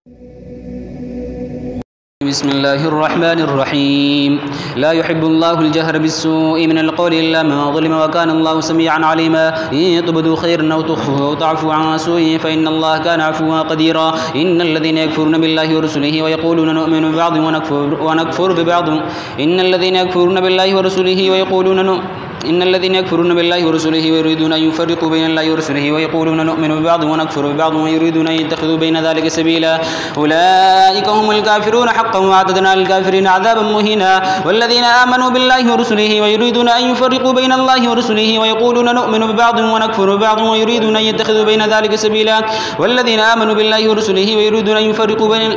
بسم الله الرحمن الرحيم لا يحب الله الجهر بالسوء من القول إلا من ظلم وكان الله سميعا عليما إن تبدوا خيرا أو تخفوه أو تعفوا عن سوء فإن الله كان عفوا قديرا إن الذين يكفرون بالله ورسله ويقولون نؤمن ببعض ونكفر ببعض إن الذين يكفرون بالله ورسله ويقولون إن الذين يكفرون بالله ورسله ويريدون أن يفرقوا بين الله ورسله ويقولون نؤمن ببعض ونكفر ببعض ويريدون أن يتخذوا بين ذلك سبيلا أولئك هم الكافرون حقا وأعتدنا للكافرين عذابا مهينا والذين آمنوا بالله ورسله ويريدون أن يفرقوا بين الله ورسله ويقولون نؤمن ببعض ونكفر ببعض ويريدون أن يتخذوا بين ذلك سبيلا والذين آمنوا بالله ورسله ويريدون أن يفرقوا بين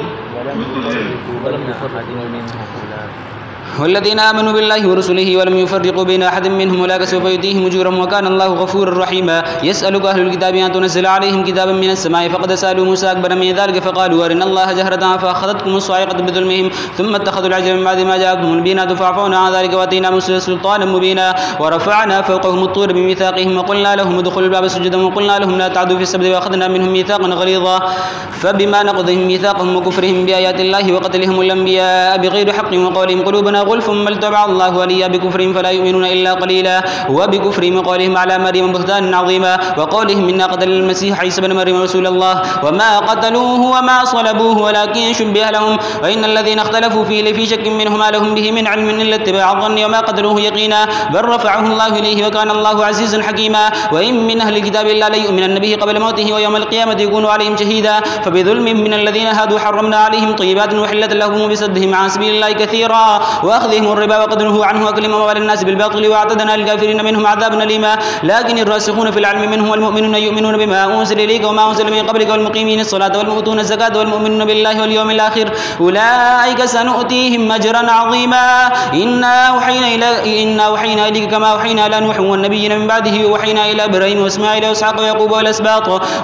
والذين آمنوا بالله ورسله ولم يفرقوا بين أحد منهم أولئك سوف يؤتيهم أجورهم وكان الله غفورا رحيما يسألك أهل الكتاب أن تنزل عليهم كتابا من السماء فقد سألوا موسى أكبر من ذلك فقالوا أرنا الله جهرة فأخذتكم الصاعقة بظلمهم ثم اتخذوا العجل من بعد ما جاءتهم البينات فعفونا عن ذلك وآتينا موسى سلطانا مبينا ورفعنا فوقهم الطور بميثاقهم وقلنا لهم ادخلوا الباب سجدا وقلنا لهم لا تعدوا في السبت وأخذنا منهم ميثاقا غليظا فبما نقضهم ميثاقهم وكفرهم بآيات الله وقتلهم الأنبياء بغير حق وقولهم قلوبنا غلف بل طبع الله عليها بكفرهم فلا يؤمنون إلا قليلا وبكفرهم وقولهم على مريم بهتانا عظيما وقولهم إنا قتلنا المسيح عيسى بن مريم رسول الله وما قتلوه وما صلبوه ولكن شبه لهم وإن الذين اختلفوا فيه لفي شك منه ما لهم به من علم إلا اتباع الظن وما قتلوه يقينا بل رفعه الله إليه وكان الله عزيزا حكيما وإن من أهل الكتاب إلا ليؤمنن به قبل موته ويوم القيامة يكون عليهم شهيدا فبظلم من الذين هادوا حرمنا عليهم طيبات وحلت لهم بصدهم عن سبيل الله كثيرا وأخذهم الربا وقد نهوا عنه وأكلهم أموال الناس بالباطل وأعتدنا للكافرين منهم عذابا أليما لكن الراسخون في العلم منهم والمؤمنون يؤمنون بما أنزل إليك وما أنزل من قبلك والمقيمين الصلاة والمؤتون الزكاة والمؤمنون بالله واليوم الآخر أولئك سنؤتيهم أجرا عظيما إنا أوحينا إليك كما أوحينا إلى نوح والنبيين من بعده وأوحينا إلى إبراهيم وإسماعيل وإسحاق ويعقوب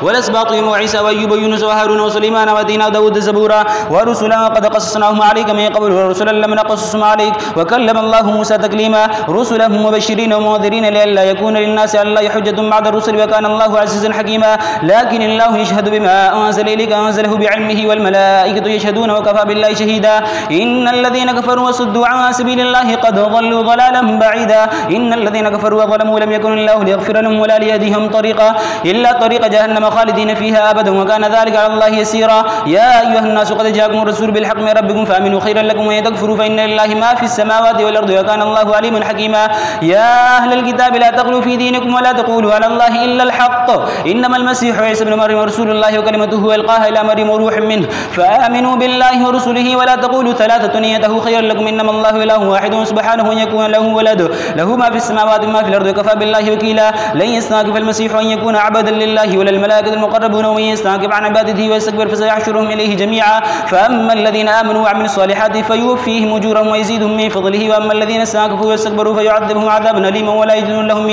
والأسباط وعيسى وأيوب ويونس وهارون وسليمان وآتينا داود زبورا ورسلا قد قصصناهم عليك من قبل ورسلا لم نقصصهم عليك وكلم الله موسى تكليما رسلا مبشرين ومنذرين لئلا يكون للناس على الله حجة بعد الرسل وكان الله عزيزا حكيما لكن الله يشهد بما أنزل إليك أنزله بعلمه والملائكة يشهدون وكفى بالله شهيدا إن الذين كفروا وصدوا عن سبيل الله قد ضلوا ضلالا بعيدا إن الذين كفروا وظلموا لم يكن الله ليغفر لهم ولا ليهديهم طريقا إلا طريق جهنم خالدين فيها أبدا وكان ذلك على الله يسيرا يا أيها الناس قد جاءكم الرسول بالحق من ربكم فآمنوا خيرا لكم وإن تكفروا فإن لله ما في السماوات والأرض وكان الله عليما حكيما يا أهل الكتاب لا تغلوا في دينكم ولا تقولوا على الله إلا الحق إنما المسيح عيسى بن مريم رسول الله وكلمته ألقاها إلى مريم وروح منه فآمنوا بالله ورسله ولا تقولوا ثلاثة نيته خيرا لكم إنما الله إله واحد سبحانه أن يكون له ولد له ما في السماوات وما في الأرض وكفى بالله وكيلا لن يستنكف المسيح أن يكون عبدا لله ولا الملائكة المقربون ومن يستنكف عن عبادته ويستكبر فسيحشرهم إليه جميعا فأما الذين آمنوا وعملوا الصالحات فيوفيهم أجورهم ويزيدهم من فضله وأما الذين استنكفوا واستكبروا فيعذبهم عذابا أليما ولا يجدون لهم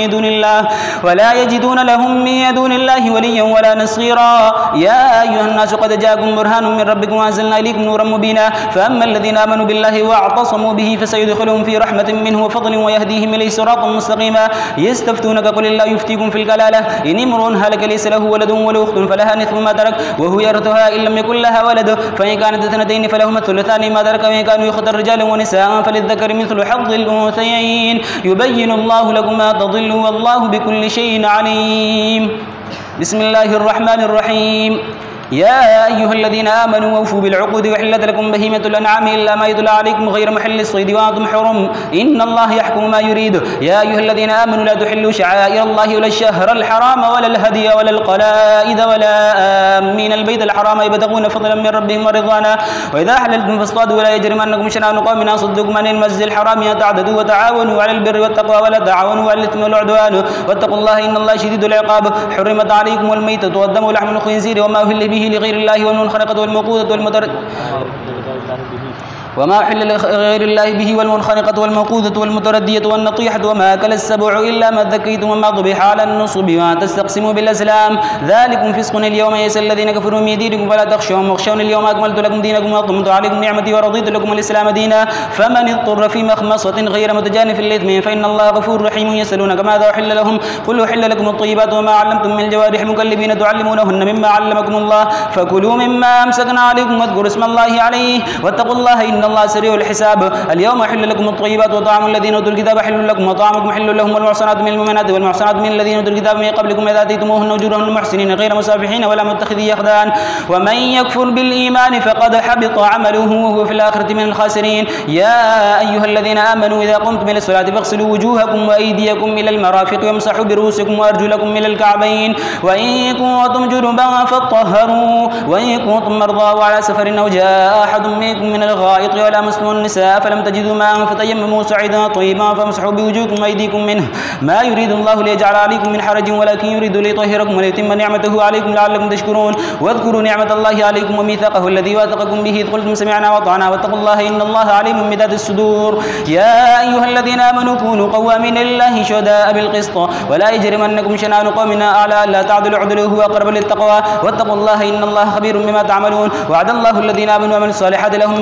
من دون الله وليا ولا نصيرا يا أيها الناس قد جاءكم برهان من ربكم وأنزلنا إليكم نورا مبينا فأما الذين آمنوا بالله واعتصموا به فسيدخلهم في رحمة منه وفضل ويهديهم إليه صراطا مستقيما يستفتونك قل الله يفتيكم في الكلالة إن امرؤ هلك ليس له ولد وله أخت فلها نصف ما ترك وهو يرثها إن لم يكن لها ولد فإن كانت اثنتين فلهما الثلثان ما ترك وإن كانوا إخوة رجالا ونساء فللذكر مثل حظ الأنثيين يبين الله لكم ما تضلوا والله بكل شيء عليم بسم الله الرحمن الرحيم يا أيها الذين آمنوا أوفوا بالعقود وحلت لكم بهيمة الأنعام إلا ما يتلى عليكم غير محل الصيد وأنتم حرم إن الله يحكم ما يريد يا أيها الذين آمنوا لا تحلوا شعائر الله ولا الشهر الحرام ولا الهدي ولا القلائد ولا آمين البيت الحرام يبتغون فضلا من ربهم ورضوانا وإذا حللتم فاصطادوا ولا يجرمنكم شنآن قوم أن صدوكم عن المسجد الحرام أن تعتدوا وتعاونوا على البر والتقوى ولا تعاونوا على الإثم والعدوان واتقوا الله إن الله شديد العقاب حرمت عليكم الميتة والدم ولحم الخنزير وما أهل به لغير الله والمنخنقة والموقوذة وما أحل لغير الله به والمنخنقة والموقوذة والمتردية والنطيحة وما أكل السبع إلا ما ذكيتم وما ذبح على النصب وأن تستقسموا بالأزلام ذلكم فسق اليوم يئس الذين كفروا من دينكم فلا تخشوهم واخشوني اليوم أكملت لكم دينكم وأتممت عليكم نعمتي ورضيت لكم الإسلام دينا فمن اضطر في مخمصة غير متجانف للإثم فإن الله غفور رحيم يسألونك ماذا أحل لهم قل أحل لكم الطيبات وما علمتم من الجوارح مكلبين تعلمونهن مما علمكم الله فكلوا مما أمسكنا عليكم واذكروا اسم الله عليه واتقوا الله إن الله سريع الحساب اليوم أحل لكم الطيبات وطعام الذين أوتوا الكتاب حل لكم وطعامكم حل لهم والمحصنات من المؤمنات والمحصنات من الذين أوتوا الكتاب من قبلكم إذا آتيتموهن أجورهن محسنين غير مسافحين ولا متخذي أخدان ومن يكفر بالإيمان فقد حبط عمله وهو في الآخرة من الخاسرين يا أيها الذين آمنوا إذا قمتم إلى الصلاة فاغسلوا وجوهكم وأيديكم إلى المرافق وامسحوا برؤوسكم وأرجلكم إلى الكعبين وإن كنتم جنبا فاطهروا وإن كنتم مرضى وعلى سفر أو جاء أحد منكم من الغائط ولامستم النساء فلم تجدوا ماء فتيمموا صعيدا طيبا فامسحوا بوجوهكم وأيديكم منه ما يريد الله ليجعل عليكم من حرج ولكن يريد ليطهركم وليتم نعمته عليكم لعلكم تشكرون واذكروا نعمة الله عليكم وميثاقه الذي واثقكم به إذ قلتم سمعنا وأطعنا واتقوا الله إن الله عليم بذات الصدور يا أيها الذين آمنوا كونوا قوامين لله شهداء بالقسط ولا يجرمنكم شنآن قوم على ألا تعدلوا اعدلوا هو أقرب للتقوى واتقوا الله إن الله خبير بما تعملون وعد الله الذين آمنوا وعملوا الصالحات لهم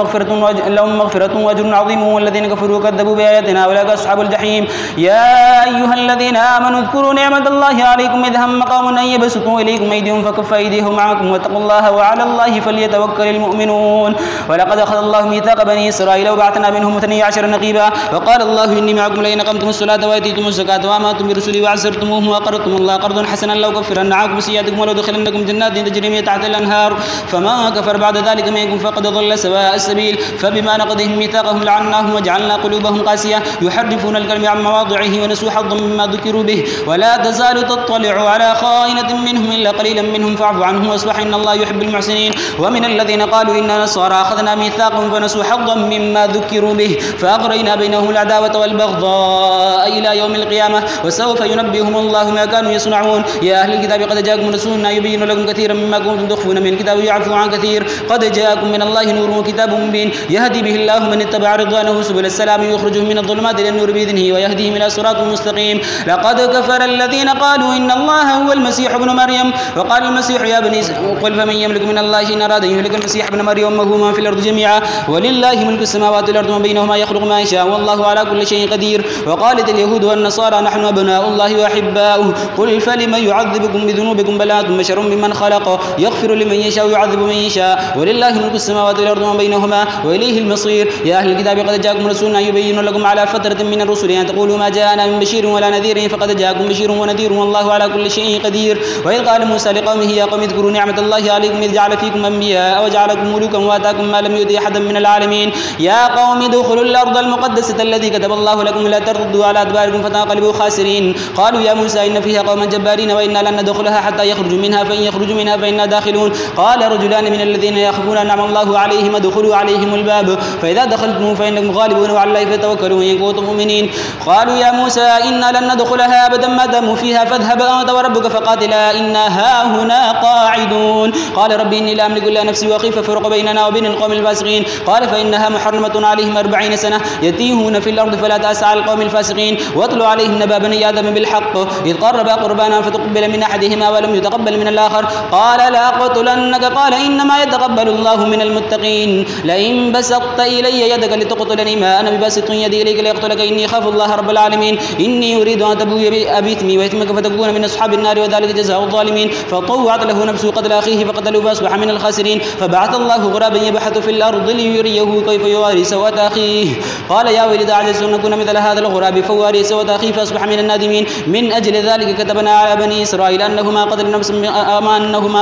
مغفرة وأجر عظيم والذين كفروا وكذبوا بآياتنا أولئك أصحاب الجحيم يا أيها الذين آمنوا اذكروا نعمة الله عليكم إذ هم قوم أن يبسطوا إليكم أيديهم فكف أيديهم عنكم واتقوا الله وعلى الله فليتوكل المؤمنون ولقد أخذ الله ميثاق بني إسرائيل وبعثنا منهم 12 نقيبا وقال الله إني معكم لئن أقمتم الصلاة وآتيتم الزكاة وآمنتم برسلي وعزرتموهم وأقرضتم الله قرضا حسنا لأكفرن عنكم سيئاتكم ولأدخلنكم جنات تجري من تحتها الأنهار فمن كفر بعد ذلك منكم فقد ضل سواء السبيل فبما نقضهم ميثاقهم لعناهم وجعلنا قلوبهم قاسية يحرفون الكلم عن مواضعه ونسوا حظا مما ذكروا به ولا تزال تطلع على خائنة منهم إلا قليلا منهم فاعف عنهم واصفح إن الله يحب المحسنين ومن الذين قالوا إننا نصارى أخذنا ميثاقهم فنسوا حظا مما ذكروا به فأغرينا بينهم العداوة والبغضاء إلى يوم القيامة وسوف ينبئهم الله ما كانوا يصنعون يا أهل الكتاب قد جاءكم رسولنا يبين لكم كثيرا مما كنتم تخفون من الكتاب ويعفو عن كثير قد جاءكم من الله نور وكتاب مبين يهدي به الله من اتبع رضوانه سبل السلام يخرجهم من الظلمات إلى النور بإذنه ويهديهم إلى صراط مستقيم لقد كفر الذين قالوا إن الله هو المسيح ابن مريم وقال المسيح يا بني قل فمن يملك من الله إن أراد أن يهلك المسيح ابن مريم وهو من في الأرض جميعا ولله ملك السماوات والأرض وما بينهما يخلق ما يشاء والله على كل شيء قدير وقالت اليهود والنصارى نحن أبناء الله وأحباؤه قل فلم يعذبكم بذنوبكم بل أنتم بشر ممن خلق يغفر لمن يشاء ويعذب من يشاء ولله ملك السماوات والأرض وما بينهما وإليه المصير يا أهل الكتاب قد جاءكم رسولنا يبين لكم على فترة من الرسل أن تقولوا ما جاءنا من بشير ولا نذير فقد جاءكم بشير ونذير والله على كل شيء قدير وإذ قال موسى لقومه يا قوم اذكروا نعمة الله عليكم إذ جعل فيكم أنبياء وجعلكم ملوكا وآتاكم ما لم يؤت أحدا من العالمين يا قوم ادخلوا الأرض المقدسة التي كتب الله لكم لا تردوا على أدباركم فتنقلبوا خاسرين قالوا يا موسى إن فيها قوما جبارين وإنا لن ندخلها حتى يخرجوا منها فإن يخرجوا منها فإنا داخلون قال رجلان من الذين يخافون أنعم الله عليهم ادخلوا عليهم الباب فإذا دخلتم فإنكم غالبون وعلى الله فتوكلوا إن كنتم مؤمنين قالوا يا موسى إنا لن ندخلها أبدا ما داموا فيها فاذهب أنت وربك فقاتلا إنا هاهنا قاعدون قال ربي إني لا أملك إلا نفسي وأخي ففرق بيننا وبين القوم الفاسقين قال فإنها محرمة عليهم 40 سنة يتيهون في الأرض فلا تأس على القوم الفاسقين واتل عليهم نبأ بني آدم بالحق إذ قربا قربانا فتقبل من أحدهما ولم يتقبل من الآخر قال لأقتلنك قال إنما يتقبل الله من المتقين لئن بسطت إلي يدك لتقتلني ما أنا بباسط يدي إليك لأقتلك إني أخاف الله رب العالمين إني أريد أن تبوي بإثمي وإثمك فتكون من أصحاب النار وذلك جزاء الظالمين فطوعت له نفسه قتل أخيه فقتله فأصبح من الخاسرين فبعث الله غرابا يبحث في الأرض ليريه كيف يواري سوءة أخيه قال يا ويلتى أعجزت أن أكون مثل هذا الغراب فواري سوءة أخيه فأصبح من النادمين من أجل ذلك كتبنا على بني إسرائيل أنه ما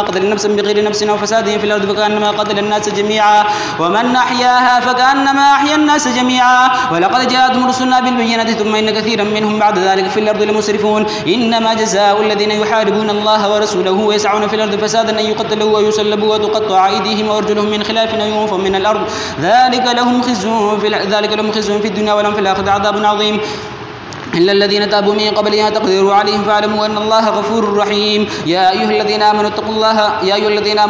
قتل نفسا بغير نفس أو فساد في الأرض فكأنما قتل الناس جميعا ومن أحياها فكأنما أحيا الناس جميعا ولقد جاءتهم رسلنا بالبينات ثم إن كثيرا منهم بعد ذلك في الأرض لمسرفون إنما جزاء الذين يحاربون الله ورسوله ويسعون في الأرض فسادا أن يقتلوا ويسلبوا وتقطع أيديهم وأرجلهم من خلاف أو ينفوا من الأرض ذلك لهم خزي في الدنيا ولهم في الآخرة عذاب عظيم إلا الذين تابوا من قبل أن تقدروا عليهم فاعلموا أن الله غفور رحيم. يا أيها الذين آمنوا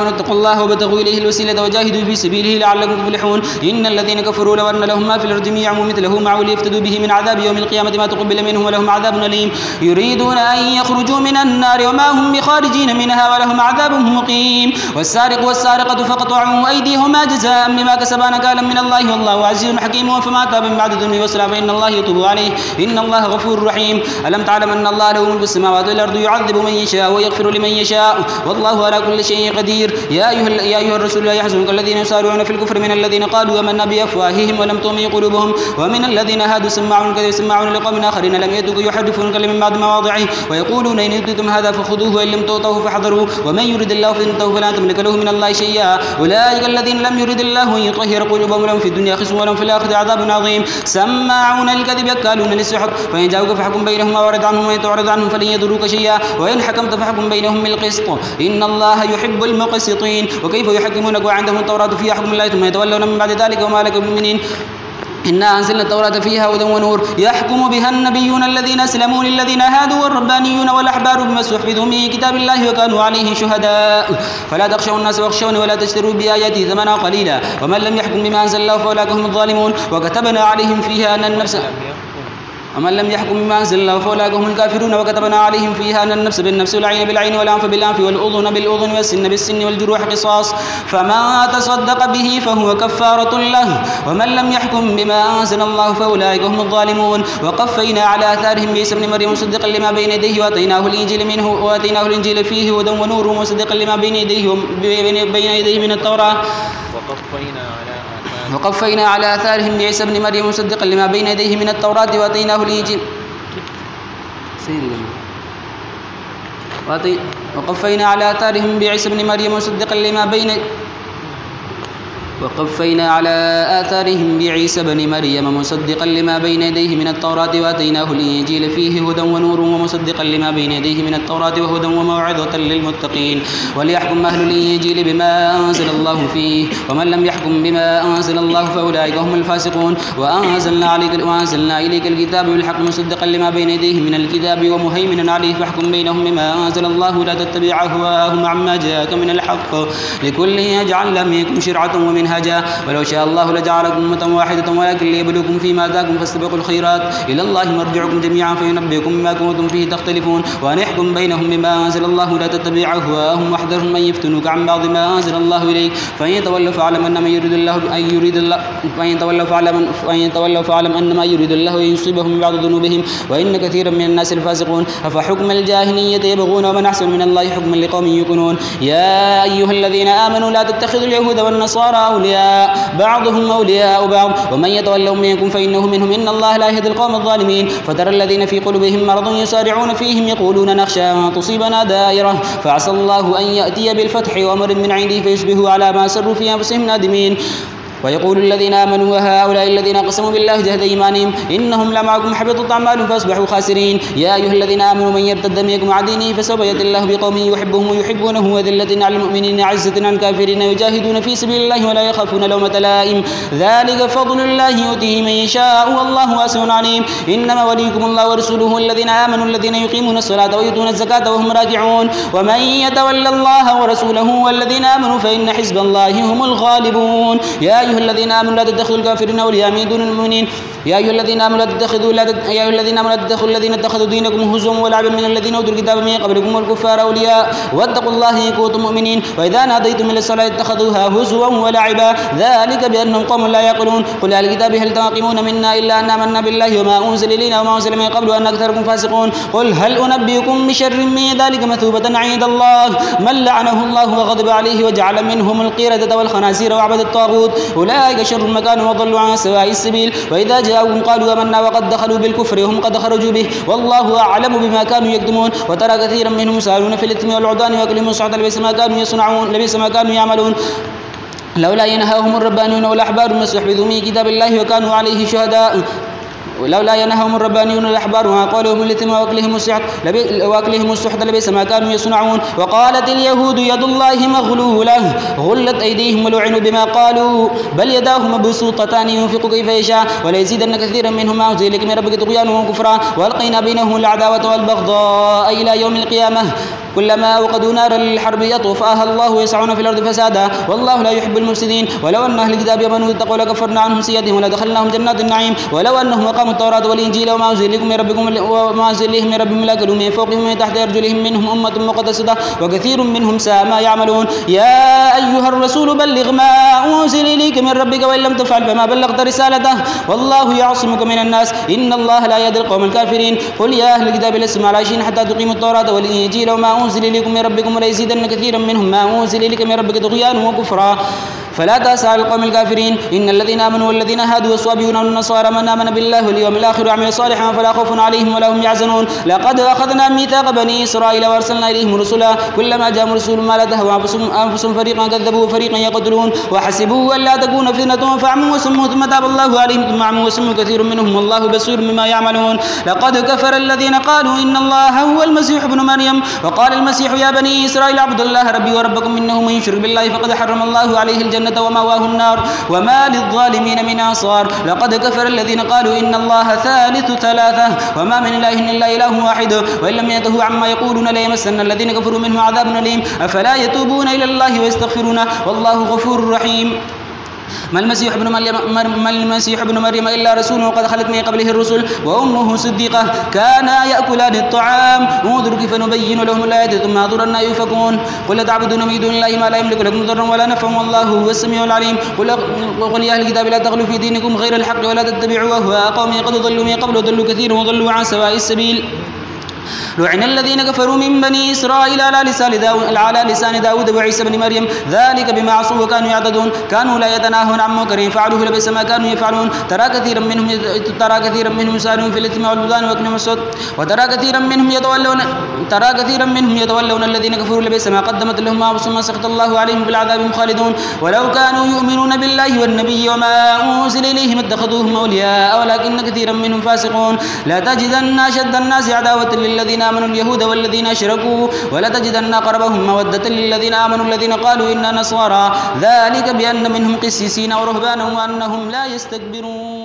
اتقوا الله وابتغوا إليه الوسيلة وجاهدوا في سبيله لعلكم تفلحون. إن الذين كفروا لو أن لهم ما في الأرض جميعا ومثله معه ليفتدوا به من عذاب يوم القيامة ما تقبل منهم ولهم عذاب أليم. يريدون أن يخرجوا من النار وما هم بخارجين منها ولهم عذاب مقيم. والسارق والسارقة فاقطعوا أيديهما جزاء بما كسبا نكالا من الله والله عزيز حكيم. فما تاب من بعد ذنبه وسلم فإن الله يتوب عليه إن الله غفور رحيم. ألم تعلم أن الله له ملك السماوات والأرض يعذب من يشاء ويغفر لمن يشاء والله على كل شيء قدير. يا أيها الرسول لا يحزنك الذين يسارعون في الكفر من الذين قالوا آمنا بأفواههم ولم تؤمن قلوبهم ومن الذين هادوا سماعون كذب سماعون لقوم آخرين لم يأتوك يحرفون الكلم من بعد مواضعه ويقولون إن أوتيتم هذا فخذوه وإن لم تؤتوه فاحذروا ومن يرد الله فتنته فلا تملك له من الله شيئا. أولئك الذين لم يرد الله أن يطهر قلوبهم لهم في الدنيا خزي ولهم في الآخرة عذاب عظيم. سماعون للكذب أكالون للسحت فإن جاءوك فاحكم بينهم وأعرض عنهم وإن تعرض عنهم فلن يضروك شيئا وإن حكمت فاحكم بينهم بالقسط إن الله يحب المقسطين. وكيف يحكمونك وعندهم التوراة فيها حكم الله ثم يتولون من بعد ذلك وما لك من مؤمنين. إنا أنزلنا التوراة فيها هدى ونور يحكم بها النبيون الذين أسلموا للذين هادوا والربانيون والأحبار بما استحفظوا من كتاب الله وكانوا عليه شهداء. فلا تخشوا الناس واخشوني ولا تشتروا بآياتي ثمنا قليلا ومن لم يحكم بما أنزل الله فأولئك هم الظالمون. وكتبنا عليهم فيها أن النفس ومن لم يحكم بما أنزل الله فأولئك هم الكافرون. وكتبنا عليهم فيها أن النفس بالنفس والعين بالعين والأنف بالأنف والأذن بالأذن والسن بالسن والجروح قصاص فما تصدق به فهو كفارة له ومن لم يحكم بما أنزل الله فأولئك هم الظالمون. وقفينا على آثارهم بعيسى ابن مريم مصدقا لما بين يديه وآتيناه الإنجيل فيه هدى ونور مصدقا لما بين يديه من التوراة. وقفينا على آثارهم بعيسى ابن مريم مصدقا لما بين يديه من التوراة وآتيناه الإنجيل وقفينا على آثارهم بعيسى ابن مريم مصدقا لما بين وقفينا على آثارهم بعيسى بن مريم مصدقا لما بين يديه من التوراة وآتيناه الإنجيل فيه هدى ونور ومصدقا لما بين يديه من التوراة وهدى وموعظة للمتقين. وليحكم أهل الإنجيل بما أنزل الله فيه ومن لم يحكم بما أنزل الله فأولئك هم الفاسقون. وأنزلنا إليك الكتاب بالحق مصدقا لما بين يديه من الكتاب ومهيمنا عليه فاحكم بينهم بما أنزل الله لا تتبع أهواءهم عما جاءك من الحق لكل يجعل منكم شرعة ومنهاجا ولو شاء الله لجعلكم أمة واحدة ولكن ليبلوكم فيما آتاكم فاستبقوا الخيرات إلى الله مرجعكم جميعا فينبئكم بما كنتم فيه تختلفون. وأن احكم بينهم بما أنزل الله لا تتبع أهواءهم واحذرهم من يفتنوك عن بعض ما أنزل الله إليك فإن تولوا فاعلم أنما يريد الله أن يصيبهم من بعض ذنوبهم وإن كثيرا من الناس الفاسقون. أفحكم الجاهلية يبغون ومن أحسن من الله حكما لقوم يوقنون. يا أيها الذين آمنوا لا تتخذوا اليهود والنصارى أولياء بعضهم أولياء بعض ومن يتولهم منكم فإنه منهم إن الله لا يهدي القوم الظالمين. فترى الذين في قلوبهم مرض يسارعون فيهم يقولون نخشى أن تصيبنا دائرة فعسى الله أن يأتي بالفتح وأمر من عنده فيصبحوا على ما سروا في أنفسهم نادمين. ويقول الذين آمنوا وهؤلاء الذين قسموا بالله جهد إيمانهم إنهم لمعكم حبطت أعمالهم فأصبحوا خاسرين. يا أيها الذين آمنوا من يرتد منكم عن دينه فسوف يأتي الله بقوم يحبهم ويحبونه وذلة على المؤمنين عزة على الكافرين يجاهدون في سبيل الله ولا يخافون لومة لائم ذلك فضل الله يؤتيه من يشاء والله واسع عليم. إنما وليكم الله ورسوله الذين آمنوا الذين يقيمون الصلاة ويؤتون الزكاة وهم راكعون ومن يتولى الله ورسوله والذين آمنوا فإن حزب الله هم الغالبون. يا أيها الذين آمنوا لا تتخذوا الكافرين أولياء من دون المؤمنين. يا أيها الذين آمنوا لا تتخذوا الذين اتخذوا دينكم هزوا ولعبا من الذين أوتوا الكتاب من قبلكم والكفار أولياء واتقوا الله إن كنتم مؤمنين. وإذا ناديتم إلى الصلاة اتخذوها هزوا ولعبا ذلك بأنهم قوم لا يعقلون. قل أهل الكتاب هل تنقمون منا إلا أن آمنا بالله وما أنزل إلينا وما أنزل من قبل وأن أكثركم فاسقون. قل هل أنبئكم بشر من ذلك مثوبة عند الله من لعنه الله وغضب عليه وجعل منهم القردة والخنازير وعبد الطاغوت أولئك شر مكان وضلوا عن سواء السبيل. وإذا جاءوهم قالوا آمنا وقد دخلوا بالكفر وهم قد خرجوا به والله أعلم بما كانوا يكتمون. وترى كثيرا منهم يسارعون في الإثم والعدوان ويأكلهم السحت لبئس ما كانوا يصنعون لبئس ما كانوا يعملون. لولا ينهاهم الربانيون والأحبار ما استحفظوا من كتاب الله وكانوا عليه شهداء لولا ينههم الربانيون الأحبار وما قولهم الإثم وأكلهم السحت لبئس ما كانوا يصنعون. وقالت اليهود يد الله مغلولة غلت أيديهم ولعنوا بما قالوا بل يداه مبسوطتان ينفق كيف يشاء وليزيدن كثيرا منهم ما أنزل إليك من ربك طغيانا وكفرا وألقينا بينهم العداوة والبغضاء إلى يوم القيامة كلما أوقدوا نارا للحرب يطفئها الله يسعون في الأرض فسادا والله لا يحب المفسدين. ولو أن أهل الكتاب آمنوا واتقوا لكفرنا عنهم سيئاتهم ولدخلناهم جنات النعيم. ولو أنهم أقاموا التوراة والإنجيل وما أنزل إليهم من ربهم لأكلوا من فوقهم ومن تحت أرجلهم منهم أمة مقتصدة وكثير منهم ساء ما يعملون. يا أيها الرسول بلغ ما أنزل إليك من ربك وإن لم تفعل فما بلغت رسالته والله يعصمك من الناس إن الله لا يهدي القوم الكافرين. قل يا أهل الكتاب لستم على شيء حتى تقيموا التوراة والإنجيل وما أنزل إليكم من ربكم وليزيدن كثيرا منهم ما أنزل إليك من ربك طغيانا وكفرا فلا تأس على القوم الكافرين. إن الذين آمنوا والذين هادوا والصابئون والنصارى من آمن بالله واليوم الآخر وعمل صالحا فلا خوف عليهم ولا هم يحزنون. لقد أخذنا ميثاق بني إسرائيل وأرسلنا إليهم رسلا كلما جاءهم رسول ما لا تهوى أنفسهم فريقا كذبوا وفريقا يقتلون وحسبوا أن لا تكون فتنة فعموا وسموا ثم تاب الله عليهم ثم عموا وسموا كثير منهم والله بصير بما يعملون. لقد كفر الذين قالوا إن الله هو المسيح ابن مريم وقال المسيح يا بني إسرائيل اعبدوا الله ربي وربكم إنه من يشرك بالله فقد حرم الله عليه الجنة ومأواه النار وما للظالمين من أنصار. لقد كفر الذين قالوا إن الله ثالث ثلاثة وما من إله إلا إله واحد وإن لم ينتهوا عما يقولون ليمسن الذين كفروا منه عذاب أليم. أفلا يتوبون إلى الله ويستغفرونه والله غفور رحيم. ما المسيح ابن مريم إلا رسول قد خلت من قبله الرسل وأمه صديقة كانا يأكلان الطعام انظر كيف نبين لهم الآيات ثم انظر أنى يؤفكون. قل تعبدون من دون الله ما لا يملك لكم ضرا ولا نفعا والله هو السميع العليم. قل يا أهل الكتاب لا تغلوا في دينكم غير الحق ولا تتبعوا أهواء قوم قد ضلوا من قبل وضلوا كثيرا وضلوا عن سواء السبيل. لعن الذين كفروا من بني إسرائيل على لسان داود وعيسى بن مريم ذلك بما عصوا وكانوا يعتدون كانوا لا يتناهون عن منكر فعلوه لبئس ما كانوا يفعلون. ترى كثيرا منهم يسارعون في الإثم والعدوان ويكتمون الصوت وترى كثيرا منهم يتولون الذين كفروا لبئس ما قدمت لهم أنفسهم ما سخط الله عليهم بالعذاب مخالدون. ولو كانوا يؤمنون بالله والنبي وما أنزل إليهم اتخذوهم أولياء ولكن كثيرا منهم فاسقون. لا تجدن أشد الناس عداوة للذين آمنوا اليهود والذين أشركوا ولتجدن أقربهم مودة للذين آمنوا الذين قالوا إنا نصارى ذلك بأن منهم قسيسين ورهبانا وأنهم لا يستكبرون.